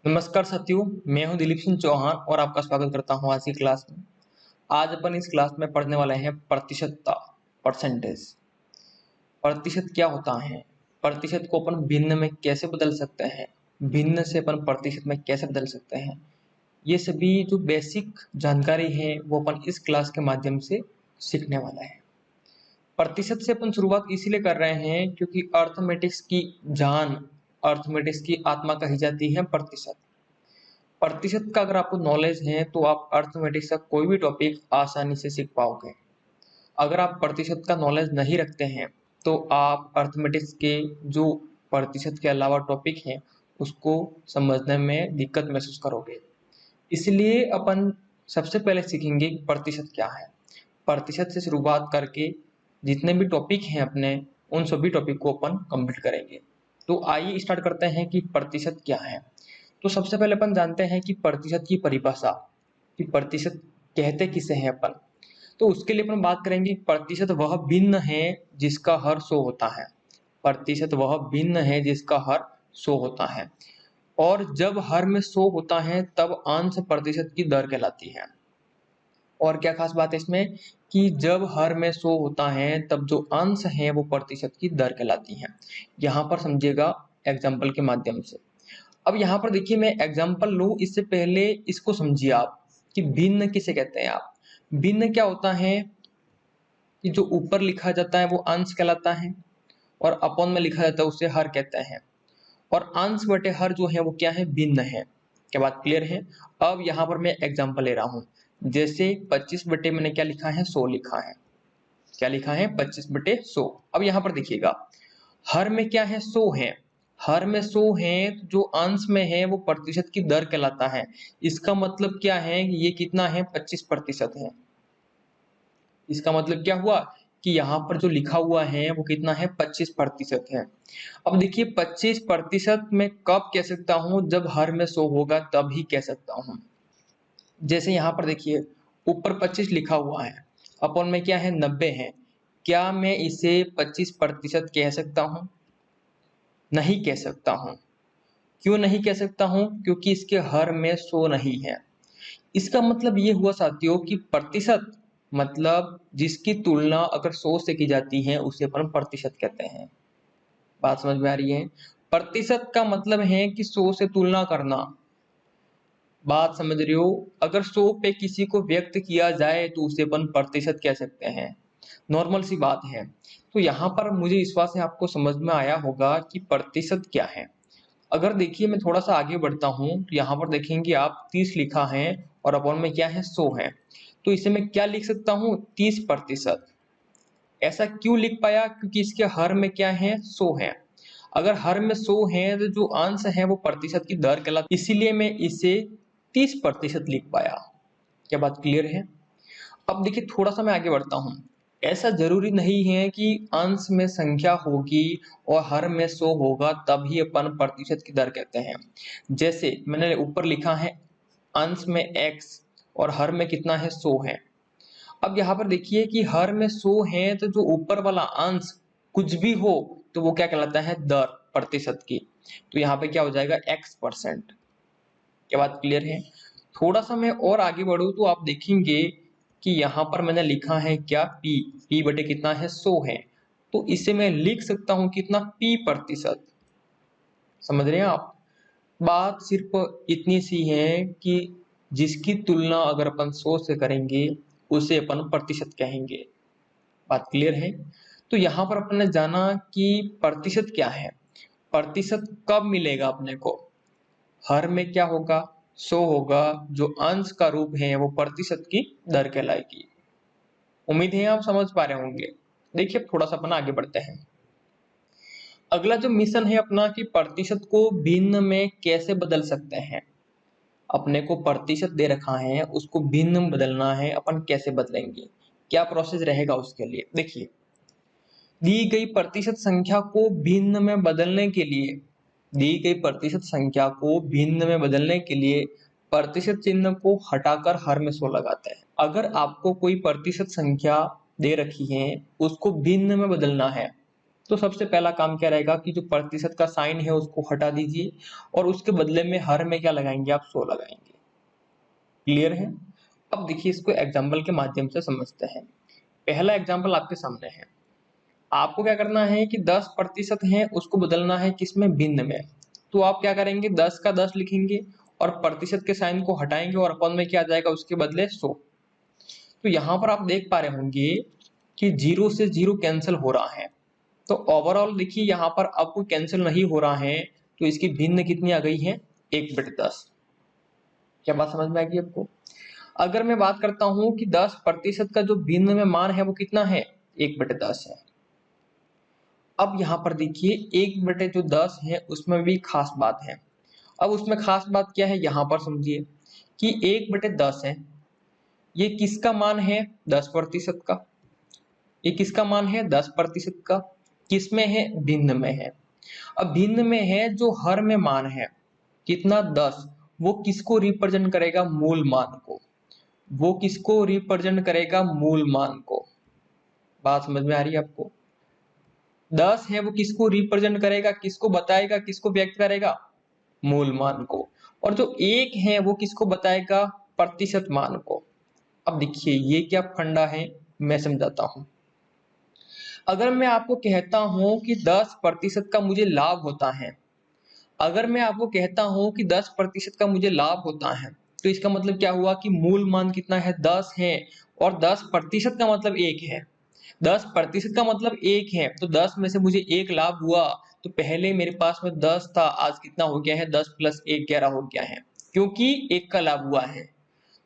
नमस्कार साथियों, मैं हूं दिलीप सिंह चौहान और आपका स्वागत करता हूं आज की क्लास में। आज अपन इस क्लास में पढ़ने वाले हैं प्रतिशतता, परसेंटेज। प्रतिशत क्या होता है, प्रतिशत को अपन भिन्न में कैसे बदल सकते हैं, भिन्न से अपन प्रतिशत में कैसे बदल सकते हैं, ये सभी जो बेसिक जानकारी है वो अपन इस क्लास के माध्यम से सीखने वाला है। प्रतिशत से अपन शुरुआत इसीलिए कर रहे हैं क्योंकि अर्थमेटिक्स की जान, अर्थमेटिक्स की आत्मा कही जाती है प्रतिशत। प्रतिशत का अगर आपको नॉलेज है तो आप अर्थमेटिक्स का कोई भी टॉपिक आसानी से सीख पाओगे। अगर आप प्रतिशत का नॉलेज नहीं रखते हैं तो आप अर्थमेटिक्स के जो प्रतिशत के अलावा टॉपिक हैं उसको समझने में दिक्कत महसूस करोगे। इसलिए अपन सबसे पहले सीखेंगे कि प्रतिशत क्या है। प्रतिशत से शुरुआत करके जितने भी टॉपिक हैं अपने, उन सभी टॉपिक को अपन कंप्लीट करेंगे। तो आइए स्टार्ट करते हैं कि प्रतिशत क्या है। तो सबसे पहले अपन जानते हैं कि प्रतिशत की परिभाषा, कि प्रतिशत कहते किसे हैं अपन। तो उसके लिए अपन बात करेंगे प्रतिशत वह भिन्न है जिसका हर 100 होता है। प्रतिशत वह भिन्न है जिसका हर 100 होता है। और जब हर में 100 होता है तब अंश प्रतिशत की दर कहलाती है। और क्या खास बात है इसमें कि जब हर में 100 होता है तब जो अंश है वो प्रतिशत की दर कहलाती है। यहाँ पर समझिएगा एग्जाम्पल के माध्यम से। अब यहाँ पर देखिए मैं एग्जाम्पल लूँ, इससे पहले इसको समझिए आप कि भिन्न किसे कहते हैं। आप भिन्न क्या होता है कि जो ऊपर लिखा जाता है वो अंश कहलाता है और अपॉन में लिखा जाता है उसे हर कहते हैं। और अंश बटे हर जो है वो क्या है, भिन्न है। क्या बात क्लियर है। अब यहाँ पर मैं एग्जाम्पल ले रहा हूँ, जैसे 25 बटे मैंने क्या लिखा है, 100 लिखा है। क्या लिखा है, 25 बटे 100। अब यहाँ पर देखिएगा हर में क्या है, 100 है। हर में 100 है तो जो अंश में है वो प्रतिशत की दर कहलाता है। इसका मतलब क्या है, ये कितना है, 25% है। इसका मतलब क्या हुआ कि यहाँ पर जो लिखा हुआ है वो कितना है, 25% है। अब देखिए 25% में कब कह सकता हूँ, जब हर में 100 होगा तब ही कह सकता हूँ। जैसे यहाँ पर देखिए ऊपर 25 लिखा हुआ है, अपन में क्या है, 90 है। क्या मैं इसे 25% कह सकता हूँ? नहीं कह सकता हूँ। क्यों नहीं कह सकता हूँ? क्योंकि इसके हर में 100 नहीं है। इसका मतलब ये हुआ साथियों कि प्रतिशत मतलब जिसकी तुलना अगर 100 से की जाती है उसे अपन प्रतिशत कहते हैं। बात समझ में आ रही है। प्रतिशत का मतलब है कि 100 से तुलना करना। बात समझ रहे हो। अगर 100 पे किसी को व्यक्त किया जाए तो उसे अपन प्रतिशत कह सकते हैं। नॉर्मल सी बात है। तो यहाँ पर मुझे विश्वास है आपको समझ में आया होगा कि प्रतिशत क्या है। अगर देखिए मैं थोड़ा सा आगे बढ़ता हूँ तो यहाँ पर देखेंगे आप 30 लिखा है और अपॉन में क्या है, 100 है। तो इसे मैं क्या लिख सकता हूँ, 30%। ऐसा क्यों लिख पाया, क्योंकि इसके हर में क्या है, 100 है। अगर हर में 100 है तो जो अंश है वो प्रतिशत की दर कहलाती है, इसीलिए मैं इसे 30% लिख पाया। क्या बात क्लियर है। अब देखिए थोड़ा सा मैं आगे बढ़ता हूँ। ऐसा जरूरी नहीं है कि अंश में संख्या होगी और हर में 100 होगा तभी अपन प्रतिशत की दर कहते हैं। जैसे मैंने ऊपर लिखा है अंश में x और हर में कितना है, 100 है। अब यहाँ पर देखिए कि हर में 100 है तो जो ऊपर वाला अंश कुछ भी हो तो वो क्या कहलाता है, दर प्रतिशत की। तो यहाँ पे क्या हो जाएगा, x%। क्या बात क्लियर है। थोड़ा सा मैं और आगे बढ़ूं तो आप देखेंगे कि यहाँ पर मैंने लिखा है क्या, p बटे कितना है, 100 है। तो इसे मैं लिख सकता हूँ कितना, p%। समझ रहे हैं आप। बात सिर्फ इतनी सी है कि जिसकी तुलना अगर अपन 100 से करेंगे उसे अपन प्रतिशत कहेंगे। बात क्लियर है। तो यहाँ पर अपन ने जाना कि प्रतिशत क्या है। प्रतिशत कब मिलेगा अपने को, हर में क्या होगा, 100 होगा, जो अंश का रूप है वो प्रतिशत की दर कहलाएगी। उम्मीद है आप समझ पा रहे होंगे। देखिए थोड़ा सा अपन आगे बढ़ते हैं। अगला जो मिशन है अपना कि प्रतिशत को भिन्न में कैसे बदल सकते हैं। अपने को प्रतिशत दे रखा है, उसको भिन्न में बदलना है, अपन कैसे बदलेंगे, क्या प्रोसेस रहेगा उसके लिए। देखिए दी गई प्रतिशत संख्या को भिन्न में बदलने के लिए, दी गई प्रतिशत संख्या को भिन्न में बदलने के लिए प्रतिशत चिन्ह को हटाकर हर में 100 लगाते हैं। अगर आपको कोई प्रतिशत संख्या दे रखी है उसको भिन्न में बदलना है तो सबसे पहला काम क्या रहेगा कि जो प्रतिशत का साइन है उसको हटा दीजिए और उसके बदले में हर में क्या लगाएंगे, आप 100 लगाएंगे। क्लियर है? अब देखिए इसको एग्जाम्पल के माध्यम से समझते हैं। पहला एग्जाम्पल आपके सामने है। आपको क्या करना है कि 10% है उसको बदलना है किसमें, भिन्न में। तो आप क्या करेंगे, 10 का 10 लिखेंगे और प्रतिशत के साइन को हटाएंगे और अपन में क्या आ जाएगा, उसके बदले 100। तो यहाँ पर आप देख पा रहे होंगे कि 0 से 0 कैंसिल हो रहा है। तो ओवरऑल देखिए यहाँ पर अब कोई कैंसिल नहीं हो रहा है, तो इसकी भिन्न कितनी आ गई है, 1/10। क्या बात समझ में आएगी आपको? अगर मैं बात करता हूं कि 10% का जो भिन्न में मान है वो कितना है, 1/10 है। अब यहाँ पर देखिए 1/10 है उसमें भी खास बात है। अब उसमें खास बात क्या है, यहाँ पर समझिए कि 1/10 है, ये किसका मान है, 10% का। ये किसका मान है, 10% का। किसमें है, भिन्न में है। अब भिन्न में है जो हर में मान है कितना, 10, वो किसको रिप्रेजेंट करेगा, मूल मान को। वो किसको रिप्रेजेंट करेगा, मूल मान को। बात समझ में आ रही है आपको? 10 है वो किसको रिप्रेजेंट करेगा, किसको बताएगा, किसको व्यक्त करेगा, मूल मान को। और जो 1 है वो किसको बताएगा, प्रतिशत मान को। अब देखिए ये क्या फंडा है, मैं समझाता हूं। अगर मैं आपको कहता हूं कि 10% का मुझे लाभ होता है, अगर मैं आपको कहता हूं कि 10% का मुझे लाभ होता है, तो इसका मतलब क्या हुआ कि मूल मान कितना है, 10 है, और 10% का मतलब 1 है। 10% का मतलब 1 है, तो 10 में से मुझे 1 लाभ हुआ, तो पहले मेरे पास में 10 था, आज कितना हो गया है, 10 + 1 11 हो गया है, क्योंकि 1 का लाभ हुआ है।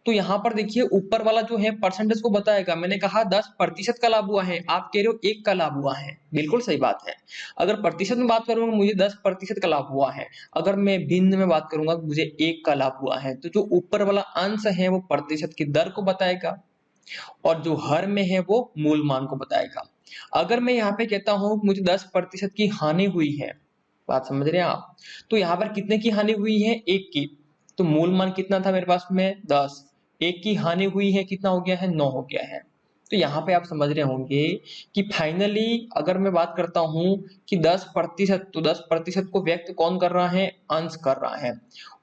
तो यहाँ पर देखिए ऊपर वाला जो है परसेंटेज को बताएगा। मैंने कहा 10% का लाभ हुआ है, आप कह रहे हो 1 का लाभ हुआ है, बिल्कुल सही बात है। अगर प्रतिशत में बात करूंगा मुझे 10% का लाभ हुआ है, अगर मैं भिन्न में बात करूंगा मुझे 1 का लाभ हुआ है। तो जो ऊपर वाला अंश है वो प्रतिशत की दर को बताएगा और जो हर में है वो मूल मान को बताएगा। अगर मैं यहाँ पे कहता हूँ मुझे 10% की हानि हुई है, बात समझ रहे हैं आप, तो यहाँ पर कितने की हानि हुई है, 1 की। तो मूल मान कितना था मेरे पास में, 10, 1 की हानि हुई है, कितना हो गया है, 9 हो गया है। तो यहाँ पे आप समझ रहे होंगे कि फाइनली अगर मैं बात करता हूँ कि 10%, तो 10% को व्यक्त कौन कर रहा है, अंश कर रहा है।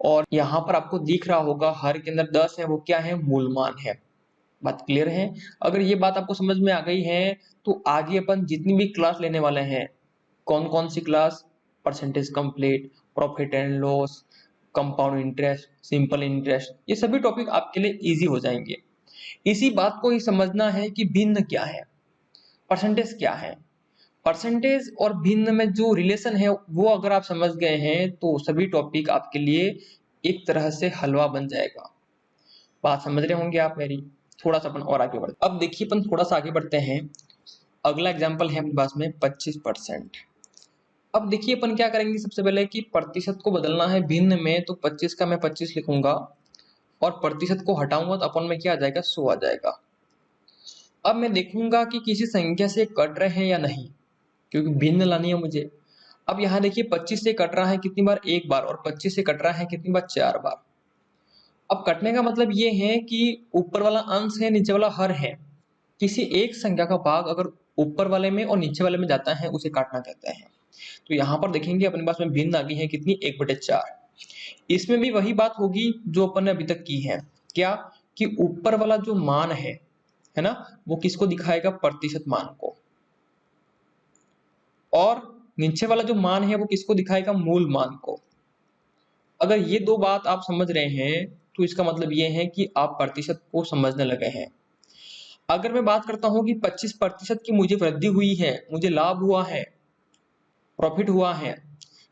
और यहाँ पर आपको दिख रहा होगा हर के अंदर 10 है, वो क्या है, मूल मान है। बात क्लियर है? अगर ये बात आपको समझ में आ गई है तो आगे अपन जितनी भी क्लास लेने वाले हैं, कौन कौन सी class, percentage complete, profit and loss, compound interest, simple interest, ये सभी टॉपिक आपके लिए इजी हो जाएंगे। इसी बात को ही समझना है कि भिन्न क्या है, परसेंटेज क्या है। परसेंटेज और भिन्न में जो रिलेशन है वो अगर आप समझ गए हैं तो सभी टॉपिक आपके लिए एक तरह से हलवा बन जाएगा। बात समझ रहे होंगे आप मेरी? थोड़ा सा अपन और आगे बढ़ते, अब देखिए अपन थोड़ा सा आगे बढ़ते हैं। अगला एग्जांपल है अपने पास में 25%। अब देखिए अपन क्या करेंगे, सबसे पहले कि प्रतिशत को बदलना है भिन्न में, तो 25 का मैं 25 लिखूंगा और प्रतिशत को हटाऊंगा तो अपन में क्या आ जाएगा, 100 आ जाएगा। अब मैं देखूंगा कि किसी संख्या से कट रहे हैं या नहीं, क्योंकि भिन्न लानी है मुझे। अब यहाँ देखिए 25 से कट रहा है कितनी बार, 1 बार, और 25 से कट रहा है कितनी बार, 4 बार। अब कटने का मतलब ये है कि ऊपर वाला अंश है, नीचे वाला हर है। किसी एक संख्या का भाग अगर ऊपर वाले में और नीचे वाले में जाता है उसे काटना कहते हैं। तो यहाँ पर देखेंगे अपने पास में भिन्न आ गई है कितनी, 1/4। इसमें भी वही बात होगी जो अपन ने अभी तक की है, क्या कि ऊपर वाला जो मान है ना, वो किसको दिखाएगा, प्रतिशत मान को, और नीचे वाला जो मान है वो किसको दिखाएगा, मूल मान को। अगर ये दो बात आप समझ रहे हैं तो इसका मतलब ये है कि आप प्रतिशत को समझने लगे हैं। अगर मैं बात करता हूं कि 25% की मुझे वृद्धि हुई है, मुझे लाभ हुआ है, प्रॉफिट हुआ है,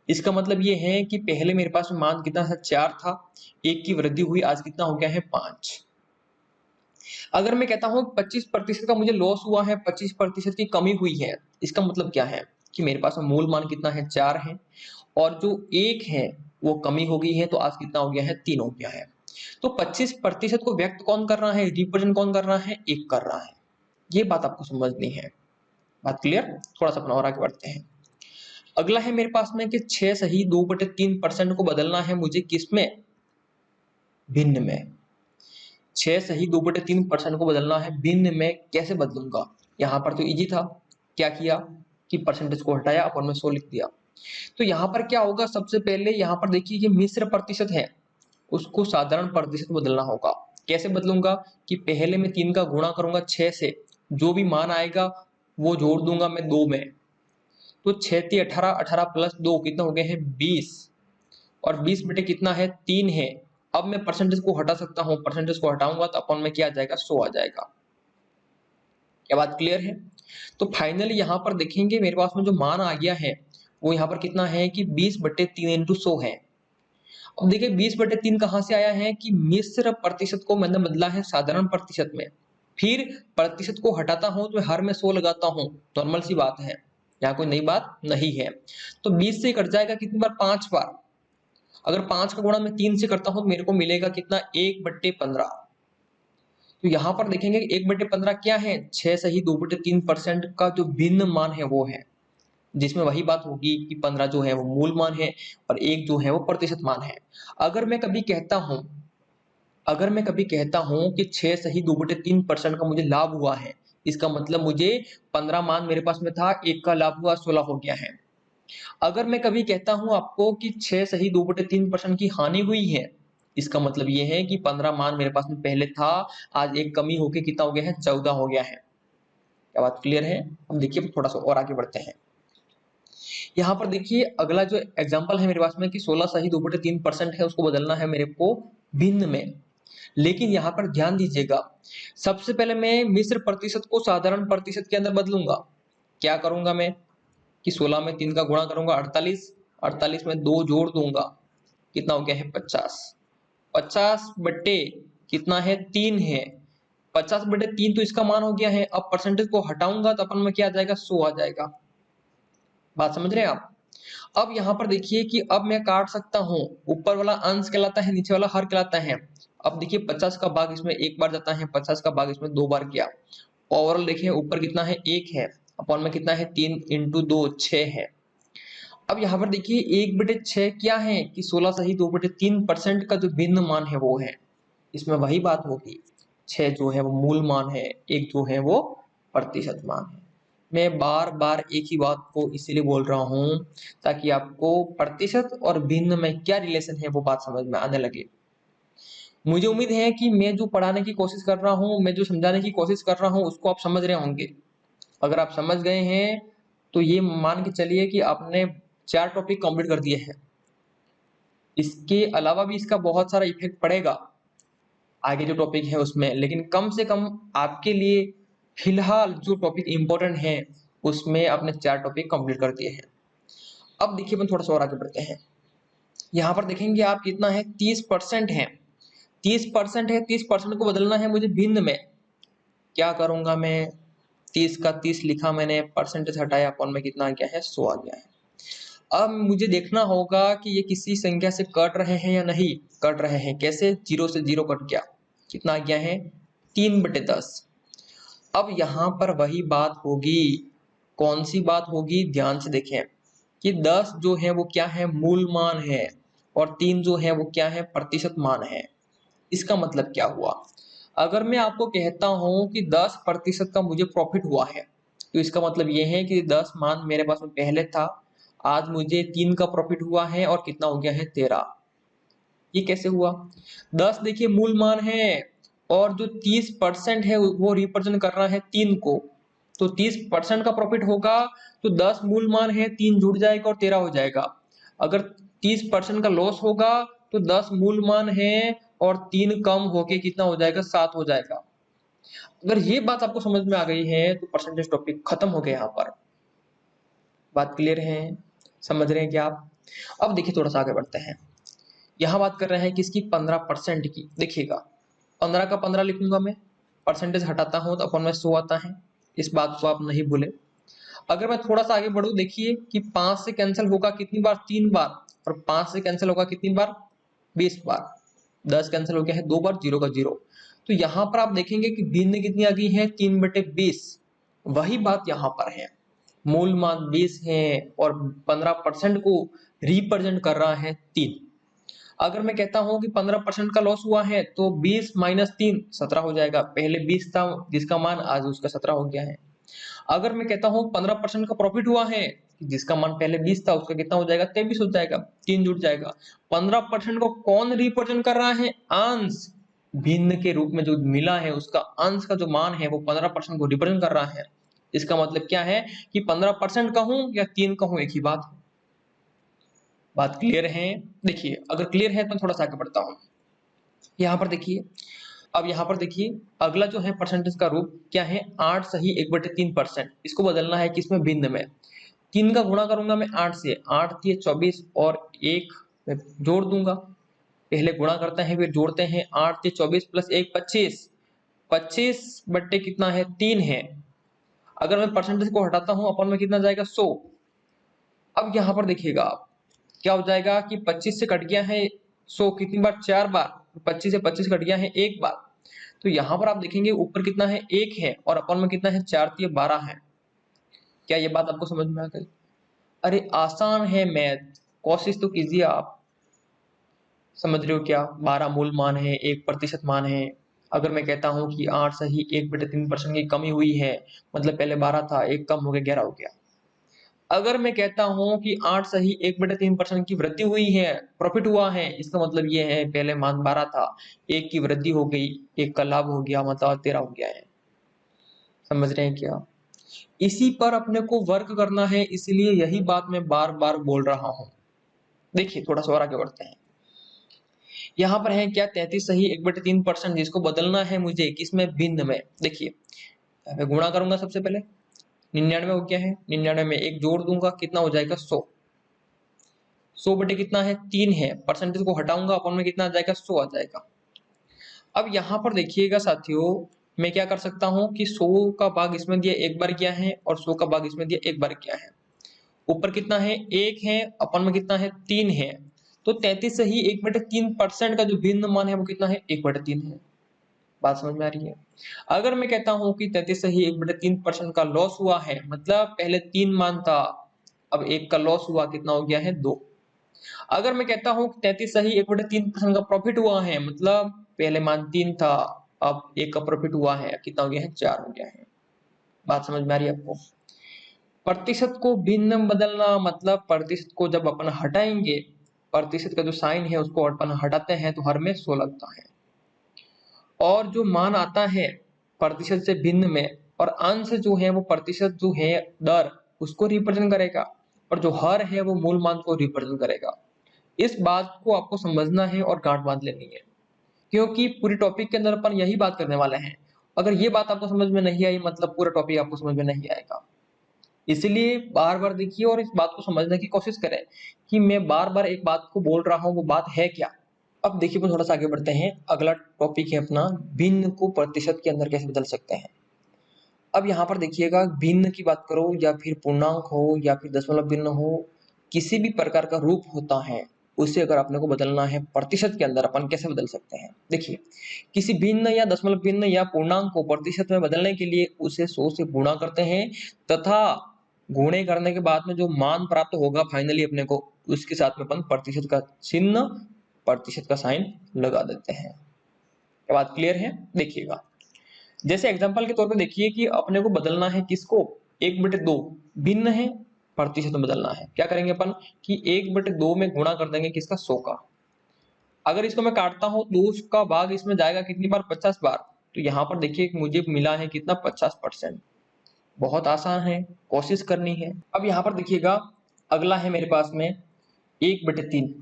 इसका मतलब ये है कि पहले मेरे पास मान कितना था, 4 था, 1 की वृद्धि हुई, आज कितना हो गया है, 5। अगर मैं कहता हूं 25% का मुझे लॉस हुआ है, 25% की कमी हुई है, इसका मतलब क्या है कि मेरे पास मूल मान कितना है, 4 है, और जो 1 है वो कमी हो गई है, तो आज कितना हो गया है, 3 हो गया है। तो 25% को व्यक्त कौन कर रहा है, रिप्रेजेंट कौन कर रहा है, 1 कर रहा है। ये बात आपको समझनी है। बात क्लियर? थोड़ा सा अपना और आगे बढ़ते हैं। अगला है मेरे पास में कि 6 सही 2/3% को बदलना है मुझे किसमें, भिन्न में। 6 सही 2/3% को बदलना है भिन्न में, कैसे बदलूंगा? यहाँ पर तो इजी था, क्या किया कि परसेंटेज को हटाया, अपन में 100 लिख दिया। तो यहाँ पर क्या होगा, सबसे पहले यहाँ पर देखिए ये मिश्र प्रतिशत है, उसको साधारण प्रतिशत बदलना होगा। कैसे बदलूंगा कि पहले मैं 3 का गुणा करूंगा 6 से, जो भी मान आएगा वो जोड़ दूंगा मैं 2 में। तो 6 × 18, 18 प्लस 2 कितना हो गए हैं 20, और 20 बटे कितना है 3 है। अब मैं परसेंटेज को हटा सकता हूँ, परसेंटेज को हटाऊंगा तो अपन में क्या आ जाएगा 100 आ जाएगा। क्या बात क्लियर है? तो फाइनली यहाँ पर देखेंगे मेरे पास में जो मान आ गया है वो यहाँ पर कितना है कि 20/3 इंटू 100 है। अब देखिए 20/3 कहाँ से आया है कि मिश्र प्रतिशत को मैंने बदला है साधारण प्रतिशत में, फिर प्रतिशत को हटाता हूं तो हर में 100 लगाता हूं, नॉर्मल सी बात है, यहाँ कोई नई बात नहीं है। तो 20 से कट जाएगा कितनी बार 5 बार। अगर 5 का गुणा मैं 3 से करता हूं तो मेरे को मिलेगा कितना 1/15। तो यहाँ पर देखेंगे 1/15 क्या है, 6 सही 2/3% का जो भिन्न मान है वो है, जिसमें वही बात होगी कि 15 जो है वो मूल मान है और 1 जो है वो प्रतिशत मान है। अगर मैं कभी कहता हूं कि 6 सही 2/3% का मुझे लाभ हुआ है, इसका मतलब मुझे 15 मान मेरे पास में था, 1 का लाभ हुआ 16 हो गया है। अगर मैं कभी कहता हूं आपको कि 6 सही 2/3% की हानि हुई है, इसका मतलब ये है कि 15 मान मेरे पास में पहले था, आज 1 कमी होके कितना हो गया है 14 हो गया है। क्या बात क्लियर है? अब देखिए थोड़ा सा और आगे बढ़ते हैं। यहाँ पर देखिए अगला जो एग्जांपल है मेरे पास में कि 16 सही 2/3% है, उसको बदलना है मेरे को भिन्न में। लेकिन यहाँ पर ध्यान दीजिएगा, सबसे पहले मैं मिश्र प्रतिशत को साधारण प्रतिशत के अंदर बदलूंगा। क्या करूंगा मैं कि 16 में 3 का गुणा करूंगा 48, 48 में 2 जोड़ दूंगा, कितना हो गया है 50, 50 बटे कितना है 3 है, 50/3 तो इसका मान हो गया है। अब परसेंटेज को हटाऊंगा तो अपन में क्या आ जाएगा 100 आ जाएगा। बात समझ रहे हैं आप? अब यहाँ पर देखिए कि अब मैं काट सकता हूँ, ऊपर वाला अंश कहलाता है, नीचे वाला हर कहलाता है। अब देखिए 50 का भाग इसमें 1 बार जाता है, 50 का भाग इसमें 2 बार किया। ओवरऑल देखिए ऊपर कितना है 1 है, अपॉन में कितना है 3 × 2 6 है। अब यहाँ पर देखिए 1/6 क्या है कि 16 सही 2/3% का जो भिन्न मान है वो है, इसमें वही बात होगी, 6 जो है वो मूल मान है, 1 जो है वो प्रतिशत मान है। मैं बार बार एक ही बात को इसीलिए बोल रहा हूं ताकि आपको प्रतिशत और भिन्न में क्या रिलेशन है वो बात समझ में आने लगे। मुझे उम्मीद है कि मैं जो पढ़ाने की कोशिश कर रहा हूं, मैं जो समझाने की कोशिश कर रहा हूं उसको आप समझ रहे होंगे। अगर आप समझ गए हैं तो ये मान के चलिए कि आपने 4 टॉपिक कंप्लीट कर दिए हैं। इसके अलावा भी इसका बहुत सारा इफेक्ट पड़ेगा आगे जो टॉपिक है उसमें, लेकिन कम से कम आपके लिए फिलहाल जो टॉपिक इंपॉर्टेंट है उसमें आपने 4 टॉपिक कंप्लीट कर दिए हैं। अब देखिए अपन थोड़ा सा और आगे बढ़ते हैं। यहाँ पर देखेंगे आप कितना है 30% है, 30% है, 30% को बदलना है मुझे भिन्न में। क्या करूंगा मैं, 30 का 30 लिखा मैंने, परसेंटेज हटाया, अपन में कितना आ गया है 100 आ गया है। अब मुझे देखना होगा कि ये किसी संख्या से कट रहे हैं या नहीं कट रहे हैं। कैसे, 0 से 0 कट गया, कितना आ गया है 3/10। अब यहाँ पर वही बात होगी, कौन सी बात होगी, ध्यान से देखें कि 10 जो है वो क्या है मूल मान है, और 3 जो है वो क्या है प्रतिशत मान है। इसका मतलब क्या हुआ, अगर मैं आपको कहता हूं कि 10% का मुझे प्रॉफिट हुआ है तो इसका मतलब ये है कि 10 मान मेरे पास में पहले था, आज मुझे 3 का प्रॉफिट हुआ है और कितना हो गया है 13। ये कैसे हुआ, 10 देखिए मूल मान है और जो 30% है वो रिप्रेजेंट कर रहा है 3 को, तो 30% का प्रॉफिट होगा तो 10 मूल मान है, 3 जुड़ जाएगा और 13 हो जाएगा। अगर 30% का लॉस होगा तो 10 मूल मान है और 3 कम होके कितना हो जाएगा 7 हो जाएगा। अगर ये बात आपको समझ में आ गई है तो परसेंटेज टॉपिक खत्म हो गया। यहाँ पर बात क्लियर है, समझ रहे हैं क्या आप? अब देखिए थोड़ा सा आगे बढ़ते हैं। यहाँ बात कर रहे हैं किसकी, 15% की। देखिएगा 15 का 15 लिखूंगा मैं, परसेंटेज हटाता हूं तो अपन में 100 आता है, इस बात को आप नहीं भूले। अगर मैं थोड़ा सा आगे बढ़ू, देखिए कि 5 से कैंसिल होगा कितनी बार 3 बार, और 5 से कैंसिल होगा कितनी बार 20 बार, 10 कैंसिल हो गया है 2 बार, 0 का 0। तो यहाँ पर आप देखेंगे कि भिन्न कितनी आ गई है 3/20। वही बात यहाँ पर है, मूल मान 20 है और 15% को रिप्रेजेंट कर रहा है 3। अगर मैं कहता हूं कि 15% का लॉस हुआ है तो 20 - 3 17 हो जाएगा। पहले 20 था जिसका मान, आज उसका 17 हो गया है। अगर मैं कहता हूँ 15% का प्रॉफिट हुआ है, जिसका मान पहले 20 था उसका कितना हो जाएगा, 23 हो जाएगा, 3 जुड़ जाएगा। 15% को कौन रिप्रेजेंट कर रहा है, अंश। भिन्न के रूप में जो मिला है उसका अंश का जो मान है वो 15% को रिप्रेजेंट कर रहा है। इसका मतलब क्या है कि 15% कहूं या 3 कहूं एक ही बात है। बात क्लियर है? देखिए अगर क्लियर है तो थोड़ा सा आगे बढ़ता हूं। यहाँ पर देखिए, अब यहाँ पर देखिए अगला जो है परसेंटेज का रूप क्या है, 8 सही 1/3%। इसको बदलना है किसमें, भिन्न में। 3 का गुणा करूंगा मैं 8 से, 8 3 24 और 1 मैं जोड़ दूंगा। पहले गुणा करते हैं फिर जोड़ते हैं, 8 3 24 प्लस 1 25, 25 बट्टे कितना है, 3 है। अगर मैं परसेंटेज को हटाता हूं अपन में कितना जाएगा, 100। अब यहाँ पर देखिएगा आप क्या हो जाएगा कि 25 से कट गया है 100 कितनी बार, 4 बार। 25 से 25 कट गया है 1 बार। तो यहाँ पर आप देखेंगे ऊपर कितना है, 1 है और अपन में कितना है, 4 3 12 है। क्या ये बात आपको समझ में आ गई? अरे आसान है मैथ, कोशिश तो कीजिए आप। समझ रहे हो क्या, 12 मूल मान है, 1% मान है। अगर मैं कहता हूँ कि 8 सही 1/3% की कमी हुई है, मतलब पहले 12 था, 1 कम हो गया, 11 हो गया। अगर मैं कहता हूं कि 8 सही 1/3% की वृद्धि हुई है, प्रॉफिट हुआ है, इसका मतलब ये है पहले मान 12 था, 1 की वृद्धि हो गई, 1 का लाभ हो गया, मतलब 13 हो गया है। समझ रहे हैं क्या? इसी पर अपने को वर्क करना है, इसलिए यही बात मैं बार बार बोल रहा हूं। देखिए थोड़ा सा और आगे बढ़ते हैं। यहाँ पर है क्या, 33 सही 1/3%, जिसको बदलना है मुझे किसमें, भिन्न में। देखिए मैं गुणा करूंगा सबसे पहले, 99 हो गया है, 99 में 1 जोड़ दूंगा, कितना हो जाएगा, 100। 100 बटे कितना है, 3 है। परसेंटेज को हटाऊंगा अपन में कितना आ जाएगा, 100 आ जाएगा। अब यहाँ पर देखिएगा साथियों, मैं क्या कर सकता हूँ कि 100 का भाग इसमें दिया 1 बार किया है और 100 का भाग इसमें दिया 1 बार किया है। ऊपर कितना है, 1 है, अपन में कितना है, 3 है। तो 33 से ही 1/3% का जो भिन्न मान है वो कितना है, 1/3 है। बात समझ में आ रही है? अगर मैं कहता हूँ कि 33 से ही 1/3% का लॉस हुआ है, मतलब पहले 3 मान था, अब 1 का लॉस हुआ, कितना हो गया है, 2। अगर मैं कहता हूँ 33 सही 1/3% का प्रॉफिट हुआ है, मतलब पहले मान 3 था, अब 1 का प्रॉफिट हुआ है, कितना हो गया है, 4 हो गया है। बात समझ में आ रही है आपको? प्रतिशत को भिन्न में बदलना मतलब प्रतिशत को जब अपन हटाएंगे, प्रतिशत का जो साइन है उसको अपन हटाते हैं तो हर में 100 लगता है। और जो मान आता है प्रतिशत से भिन्न में, और अंश जो है वो प्रतिशत जो है दर उसको रिप्रेजेंट करेगा, और जो हर है वो मूल मान को रिप्रेजेंट करेगा। इस बात को आपको समझना है और गांठ बांध लेनी है, क्योंकि पूरी टॉपिक के अंदर अपन यही बात करने वाले हैं। अगर ये बात आपको समझ में नहीं आई मतलब पूरा टॉपिक आपको समझ में नहीं आएगा। इसलिए बार बार देखिए और इस बात को समझने की कोशिश करें कि मैं बार बार एक बात को बोल रहा हूँ, वो बात है क्या। अब देखिए अपन थोड़ा सा आगे बढ़ते हैं। अगला टॉपिक है अपना, भिन्न को प्रतिशत के अंदर कैसे बदल सकते हैं। अब यहाँ पर देखिएगा, भिन्न की बात करो या फिर पूर्णांक हो या फिर दशमलव भिन्न हो, किसी भी प्रकार का रूप होता है, उसे अगर अपने को बदलना है प्रतिशत के अंदर, अपन कैसे बदल सकते हैं। देखिए किसी भिन्न या दशमलव भिन्न या पूर्णांक को प्रतिशत में बदलने के लिए उसे 100 से गुणा करते हैं, तथा गुणे करने के बाद में जो मान प्राप्त होगा फाइनली अपने को, उसके साथ में अपन प्रतिशत का चिन्ह, प्रतिशत का साइन लगा देते हैं। क्या बात क्लियर है? देखिएगा जैसे एग्जांपल के तौर पे देखिए कि अपने को बदलना है किसको, 1/2 भिन्न है, प्रतिशत में बदलना है। क्या करेंगे अपन कि 1/2 में गुणा कर देंगे किसका, 100 का। अगर इसको मैं काटता हूं तो उसका भाग इसमें जाएगा कितनी बार, 50 बार। तो यहाँ पर देखिए मुझे मिला है कितना, 50%। बहुत आसान है, कोशिश करनी है। अब यहाँ पर देखिएगा अगला है मेरे पास में 1/3।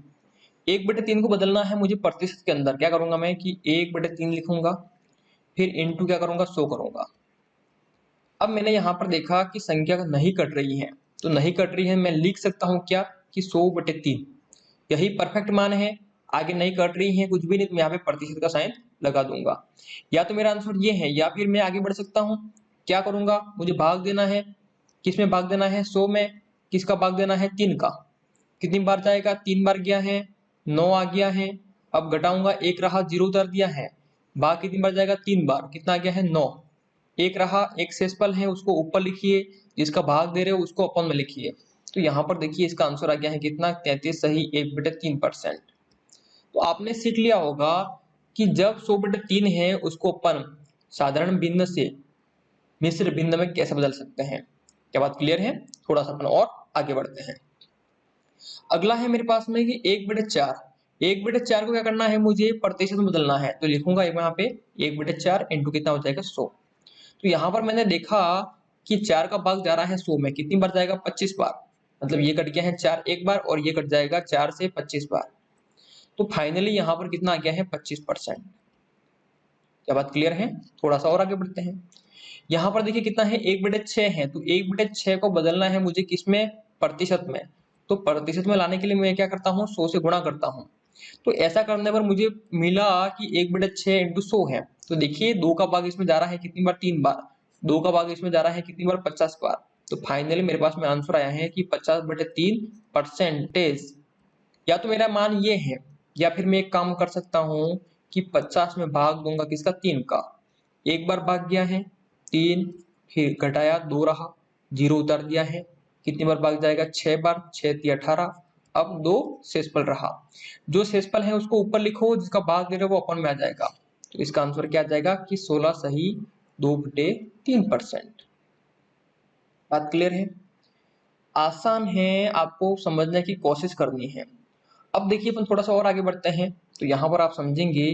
1/3 को बदलना है मुझे प्रतिशत के अंदर। क्या करूंगा मैं कि 1/3 लिखूंगा, फिर इंटू क्या करूंगा, 100 करूंगा। अब मैंने यहाँ पर देखा कि संख्या नहीं कट रही है, तो नहीं कट रही है मैं लिख सकता हूँ क्या कि 100/3 यही परफेक्ट मान है। आगे नहीं कट रही है कुछ भी नहीं, तो मैं यहाँ पे प्रतिशत का साइन लगा दूंगा। या तो मेरा आंसर ये है, या फिर मैं आगे बढ़ सकता हूँ। क्या करूंगा, मुझे भाग देना है, किसमें भाग देना है, 100 में। किसका भाग देना है, 3 का। कितनी बार जाएगा, 3 बार गया है, 9 आ गया है। अब घटाऊंगा, 1 रहा, 0 उतार दिया है। भाग कितनी बार जाएगा, 3 बार, कितना आ गया है, 9। एक रहा, एक शेषफल है उसको ऊपर लिखिए, जिसका भाग दे रहे हो उसको अपन में लिखिए। तो यहाँ पर देखिए इसका आंसर आ गया है कितना, 33 सही 1/3%। तो आपने सीख लिया होगा कि जब 100/3 है उसको अपन साधारण भिन्न से मिश्र भिन्न में कैसे बदल सकते हैं। क्या बात क्लियर है? थोड़ा सा अपन और आगे बढ़ते हैं। अगला है मेरे पास में कि 1/4। 1/4 को क्या करना है, मुझे प्रतिशत में बदलना है। तो लिखूंगा यहाँ पे 1/4 इंटू कितना हो जाएगा 100। तो यहाँ पर मैंने देखा कि 4 का भाग जा रहा है 100 में, कितनी बार जाएगा 25 बार। मतलब ये कट गया है 4 एक बार और ये कट जाएगा 4 से 25 बार। तो फाइनली यहाँ पर कितना आ गया है 25%। क्या बात क्लियर है? थोड़ा सा और आगे बढ़ते हैं। यहाँ पर देखिए कितना है 1/6 है। तो 1/6 को बदलना है मुझे किसमें, प्रतिशत में। तो प्रतिशत में लाने के लिए मैं क्या करता हूँ, 100 से गुणा करता हूँ। तो ऐसा करने पर मुझे मिला कि 1/6 इंटू 100 है। तो देखिए 2 का भाग इसमें जा रहा है कितनी बार, 3 बार। 2 का भाग इसमें जा रहा है कितनी बार, 50 बार। तो फाइनली मेरे पास में आंसर आया है कि 50/3 परसेंटेज। या तो मेरा मान ये है, या फिर मैं एक काम कर सकता हूँ कि 50 में भाग दूंगा किसका, 3 का। एक बार भाग गया है 3, फिर घटाया 2 रहा, 0 उतार दिया है। कितनी बार भाग जाएगा, 6 बार, 6 × 18। अब 2 शेषफल रहा। जो शेषफल है उसको ऊपर लिखो, जिसका भाग दे रहे हो वो अपन में आ जाएगा। तो इसका आंसर क्या आ जाएगा कि 16 सही 2/3%। बात क्लियर है? आसान है, आपको समझने की कोशिश करनी है। अब देखिए अपन थोड़ा सा और आगे बढ़ते हैं। तो यहाँ पर आप समझेंगे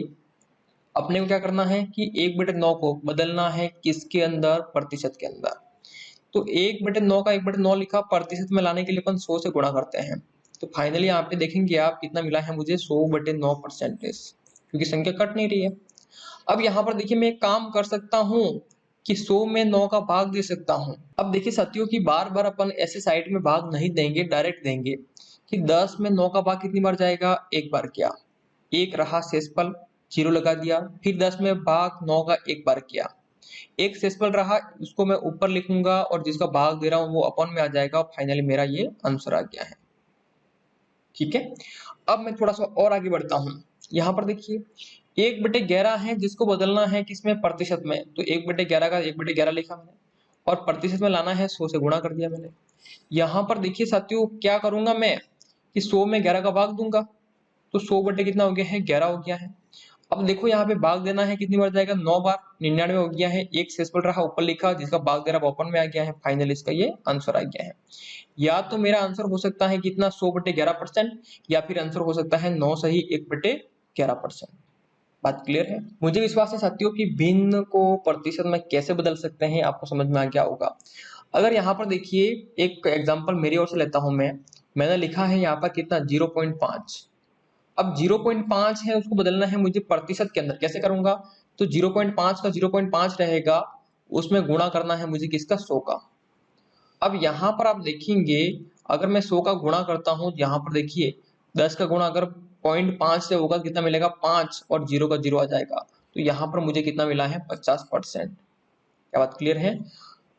अपने को क्या करना है कि 1/9 को बदलना है किसके अंदर, प्रतिशत के अंदर। तो 1/9 का 1/9 लिखा, प्रतिशत में लाने के लिए अपन 100 से गुणा करते हैं। तो फाइनली यहाँ पे देखेंगे आप कितना मिला है मुझे, 100/9 परसेंटेज, क्योंकि संख्या कट नहीं रही है। अब यहाँ पर देखिए मैं एक काम कर सकता हूँ कि 100 में 9 का भाग दे सकता हूँ। अब देखिए साथियों की बार बार अपन ऐसे साइड में भाग नहीं देंगे, डायरेक्ट देंगे कि 10 में 9 का भाग कितनी बार जाएगा, एक बार किया, एक रहा शेषफल, 0 लगा दिया। फिर 10 में भाग 9 का एक बार किया, एक शेषफल रहा, उसको मैं ऊपर लिखूंगा और जिसका भाग दे रहा हूँ वो अपन में आ जाएगा। फाइनली मेरा ये आंसर आ गया है। ठीक है, अब मैं थोड़ा सा और आगे बढ़ता हूँ। यहाँ पर देखिए 1/11 है, जिसको बदलना है किसमें, प्रतिशत में। तो 1/11 का 1/11 लिखा मैंने और प्रतिशत में लाना है 100 से गुणा कर दिया मैंने। यहाँ पर देखिए साथियों क्या करूंगा मैं कि 100 में 11 का भाग दूंगा। तो 100 बटे कितना हो गया है, 11 हो गया है। अब देखो यहाँ पे भाग देना है कितनी बार जाएगा, 9 बार, 99 हो गया है। एक शेषफल रहा, ऊपर लिखा, जिसका भाग दे रहा वो ओपन में आ गया है। फाइनल इसका ये आंसर आ गया है। या तो मेरा आंसर हो सकता है कितना, 100/11%, या फिर आंसर हो सकता है 9 सही 1/11%। बात क्लियर है? मुझे विश्वास है साथियों कि भिन्न को प्रतिशत में कैसे बदल सकते हैं आपको समझ में आ गया होगा। अगर यहाँ पर देखिए एक एग्जांपल मेरी ओर से लेता हूं मैंने लिखा है यहाँ पर कितना, 0.5। अब 0.5 है, उसको बदलना है मुझे प्रतिशत के अंदर। कैसे करूंगा, तो 0.5 का 0.5 रहेगा, उसमें गुणा करना है मुझे किसका, 100 का। अब यहाँ पर आप देखेंगे अगर मैं 100 का गुणा करता हूँ, यहाँ पर देखिए 10 का गुणा अगर 0.5 से होगा कितना मिलेगा, 5, और 0 का 0 आ जाएगा। तो यहाँ पर मुझे कितना मिला है, 50%। क्या बात क्लियर है?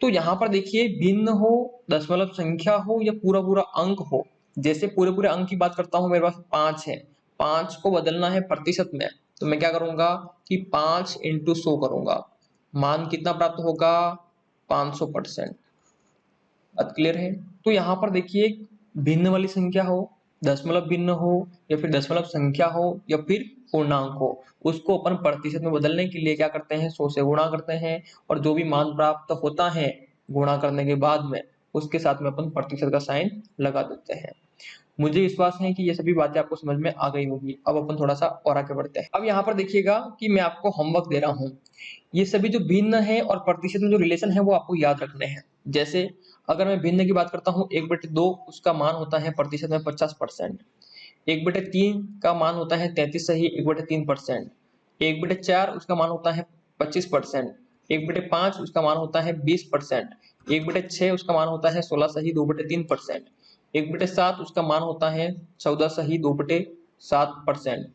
तो यहाँ पर देखिए भिन्न हो, दशमलव संख्या हो, या पूरा पूरा अंक हो। जैसे पूरे पूरे अंक की बात करता हूँ, मेरे पास 5 है, 5 को बदलना है प्रतिशत में। तो मैं क्या करूंगा कि 5 × 100 करूंगा, मान कितना प्राप्त होगा, 500%। बात क्लियर है? तो यहाँ पर देखिए भिन्न वाली संख्या हो, दशमलव भिन्न हो, या फिर दशमलव संख्या हो, या फिर पूर्णांक हो, उसको अपन प्रतिशत में बदलने के लिए क्या करते हैं, 100 से गुणा करते हैं। और जो भी मान प्राप्त होता है गुणा करने के बाद में, उसके साथ में अपन प्रतिशत का साइन लगा देते हैं। मुझे विश्वास है कि ये सभी बातें आपको समझ में आ गई होगी। अब अपन थोड़ा सा और आगे बढ़ते हैं। अब यहाँ पर देखिएगा कि मैं आपको होमवर्क दे रहा हूँ। ये सभी जो भिन्न है और प्रतिशत में जो रिलेशन है वो आपको याद रखने हैं। जैसे अगर मैं भिन्न की बात करता हूँ, 1/2 उसका मान होता है प्रतिशत में 50%। 1/3 का मान होता है 33 सही 1/3%। 1/4 उसका मान होता है 25%। 1/5 उसका मान होता है 20%। 1/6 उसका मान होता है 16 सही 2/3%। 1/7 उसका मान होता है 14 सही 2/7%।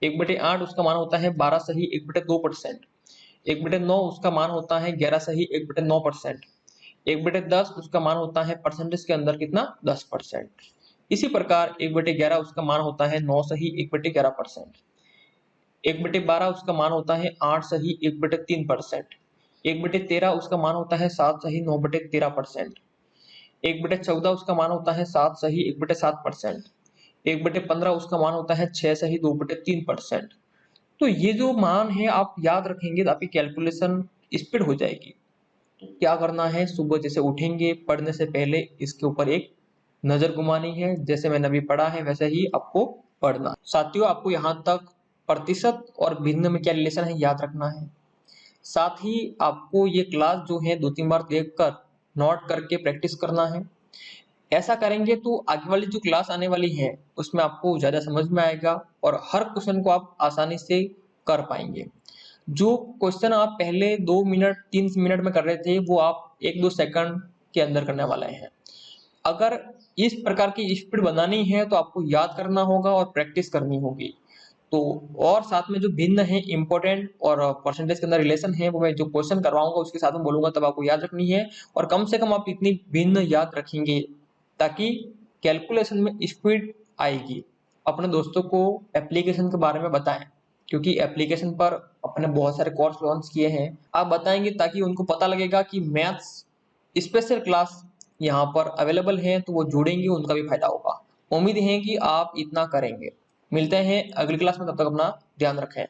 1/8 उसका मान होता है 12 सही 1/2%। 1/9 उसका मान होता है 11 सही 1/9%। 1/10 उसका मान होता है परसेंटेज के अंदर कितना, 10%। इसी प्रकार 1/11 उसका मान होता है 9 सही 1/11%। 1/12 उसका मान होता है 8 सही 1/3%। 1/13 उसका मान होता है 7 सही 9/13%। 1/14 उसका मान होता है 7 सही 1/7%। 1/15 उसका मान होता है 6 सही 2/3%। तो ये जो मान है आप याद रखेंगे तो आपकी कैलकुलेशन स्पीड हो जाएगी। क्या करना है, सुबह जैसे उठेंगे पढ़ने से पहले इसके ऊपर एक नजर घुमानी है, जैसे मैंने अभी पढ़ा है वैसे ही आपको पढ़ना है। साथियों, आपको यहाँ तक प्रतिशत और भिन्न में क्या रिलेशन है याद रखना है। साथ ही आपको ये क्लास जो है 2-3 बार देखकर नोट करके प्रैक्टिस करना है। ऐसा करेंगे तो आगे वाली जो क्लास आने वाली है उसमें आपको ज्यादा समझ में आएगा और हर क्वेश्चन को आप आसानी से कर पाएंगे। जो क्वेश्चन आप पहले 2 मिनट 3 मिनट में कर रहे थे वो आप 1-2 सेकंड के अंदर करने वाले हैं। अगर इस प्रकार की स्पीड बनानी है तो आपको याद करना होगा और प्रैक्टिस करनी होगी। तो और साथ में जो भिन्न है इंपॉर्टेंट और परसेंटेज के अंदर रिलेशन है वो मैं जो क्वेश्चन करवाऊंगा उसके साथ में बोलूंगा, तब आपको याद रखनी है। और कम से कम आप इतनी भिन्न याद रखेंगे ताकि कैलकुलेशन में स्पीड आएगी। अपने दोस्तों को एप्लीकेशन के बारे में बताएं, क्योंकि एप्लीकेशन पर अपने बहुत सारे कोर्स लॉन्च किए हैं। आप बताएंगे ताकि उनको पता लगेगा कि मैथ्स स्पेशल क्लास यहाँ पर अवेलेबल है, तो वो जुड़ेंगे, उनका भी फायदा होगा। उम्मीद है कि आप इतना करेंगे। मिलते हैं अगली क्लास में, तब तक अपना ध्यान रखें।